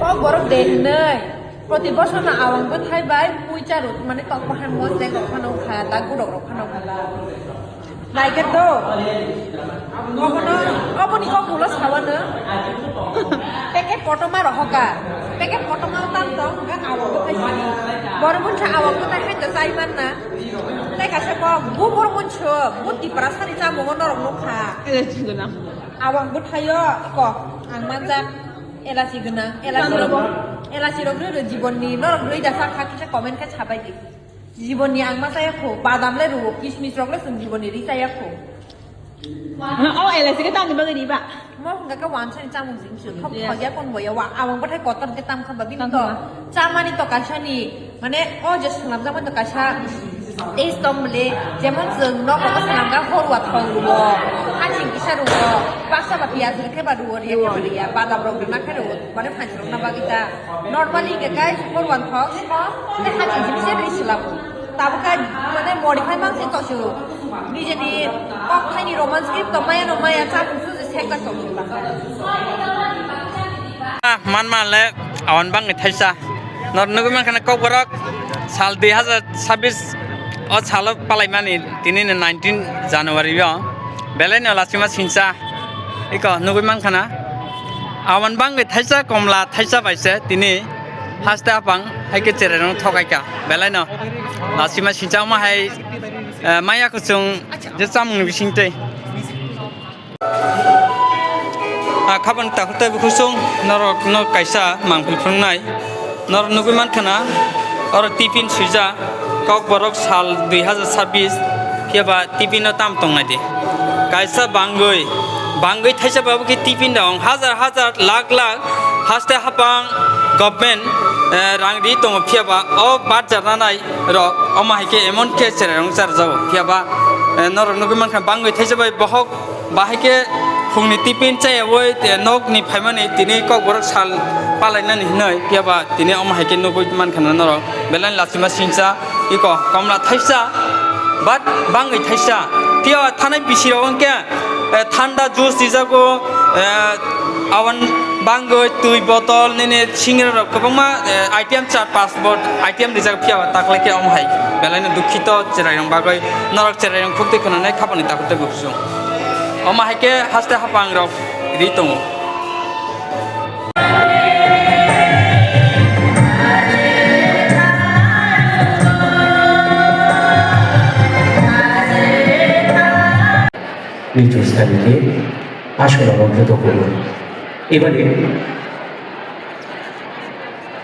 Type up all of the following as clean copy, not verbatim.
ก็บริเดนเลยปกติบอสน่ะเอาวังก็ไทยใบปุยจารุมันตอกมาหันมดแดงกับพนมขาตากุดอกพนมนายกันโตก็พนมก็พวกนี้ก็กูรักษาวันเนอะแต่แค่ปอตมาหรอกฮอกะแต่แค่ปอตมาตั้งต้องก็เอาวังก็ไทยสิบริบุญชาเอาวังก็ไทยให้แต่ใจมันนะแต่กะเฉพาะบุบริบุญเชื่อบุติปราศาสตร์จามุนนรกลูกค้าเอาวังก็ไทยก็อ่างมันจะelasi guna elasi rob ru jibon ni norok rui da sak khaki sa comment ka chabai di jibon ni ang ma saya kho badam le ru kismis rok le sum jibon ni ri saya kho oh elasi ka tam ni ba ni ba mo nga ka wan chan cha mung jing chu khop kho ya kon boya wa awang ba thai ko tam ke tam kha ba bin to cha mani to ka cha ni mane o je salam ja man to ka cha এই স্তম্ভলে যেমন জন্য কত সালামগা হরওয়াত হরুব হাসিং কিসারু পাঁচটা বা পিয়াজ রেখে বা রুয়ার ইয়া বাড়িয়া বাদাম রং না খেরো মানে ফাঁসি না বাগিতা নরমালি গাই হরওয়াত হক তে হাসিং জিনিসে ইসলাম তাবকা মানে মডিফাই মাংসে তসু নিজেনি কখাইনি রোমান স্ক্রিপ্ট তো মায়া নমায়া চা বুঝু যে সেকা তসু মান le awan bang thaisa nor nugu man khana kokborok sal 2026 o salo palaimani tini 19 January yo belai lasima sinsa iko nugu man khana awan bang thaisa komla thaisa baise tini hasta pang haike chereng thokaika belai no lasima sinsa ma hai maya kusung je chamung bisingte khaban takute bukusung norok no kaisa mangpil phungnai nor nugu man khana or tiffin suja kok borok sal 2026 khiaba tiffin no tam tongnai de kaisa bangoi thaisa babu ki tiffin dong hazar lakh haste hapang government rang ri tong khiaba o bat jarnai rok oma hike emon ke cherong char jao khiaba nor nugu man khana bangoi thaisa bai bohok bahike phungni tiffin chai oi nok ni phaimani tini kok borok sal palainani hinai khiaba tini oma hike nugu man khana norok belan lasima sinsa iko kamla thaisa bat bangai thaisa pia thanai bisiro angke thanda juice dijago awan bangoi tui botol nene singra rok kobangma item 4-5 bot item dijago pia takleke omhai belai dukhito cherayong bagoi norok cherayong phukte khonane khapani takute buksung oma haike haste hapang rok ritong নিচু স্থানীকে আসন অলঙ্কৃত করুন। এবারে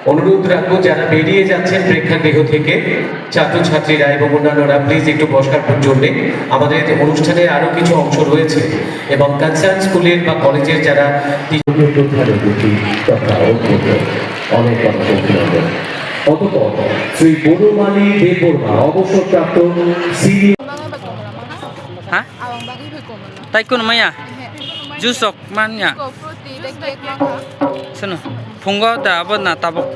অনুরোধ রাখবো যারা বেরিয়ে যাচ্ছেন প্রেক্ষাগৃহ থেকে ছাত্রছাত্রীরা এবং অন্যান্যরা প্লিজ একটু বসার জন্য আমাদের অনুষ্ঠানের আরো কিছু অংশ রয়েছে এবং কনসার্ন স্কুলের বা কলেজের যারা অনেক অভিনন্দন। অতঃপর শ্রী বড়মালী দেববর্মা অবসরপ্রাপ্ত senior hah tai kun maya jusok man ya sono phungo da abo na tabok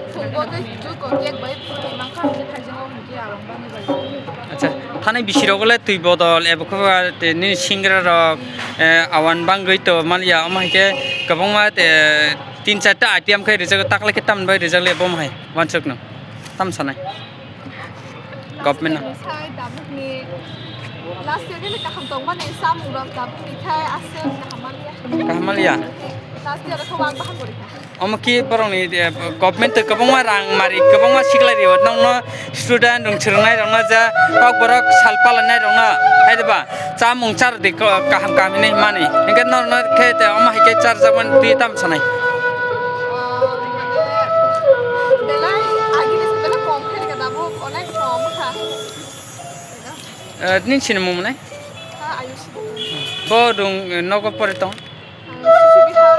acha thane bisirogole tui bodol ebokwa te ni singra rok awan bangoi to malia amai ke kabongma te 3-4 ta item khai rijak takle ke tam bai rijak le bom hai wansuk no tam sanai government na last year ni kaham man ni samung ram tap ni thai asem kahamalia last year ka wang bahan bori amaki porong ni government te kabongma rang mari kabongma siklai ri nong no student rong chirngai rong na ja kok borok salpalanai rong na haideba chamung char de kaham kamini mani engke no no khe te ama hike char jaman ti tam sanai belai agi ni sebela kom khe ka dabo onek chom kha nin sin mo mane ha ayushi bo dong nogo pore tong Bihar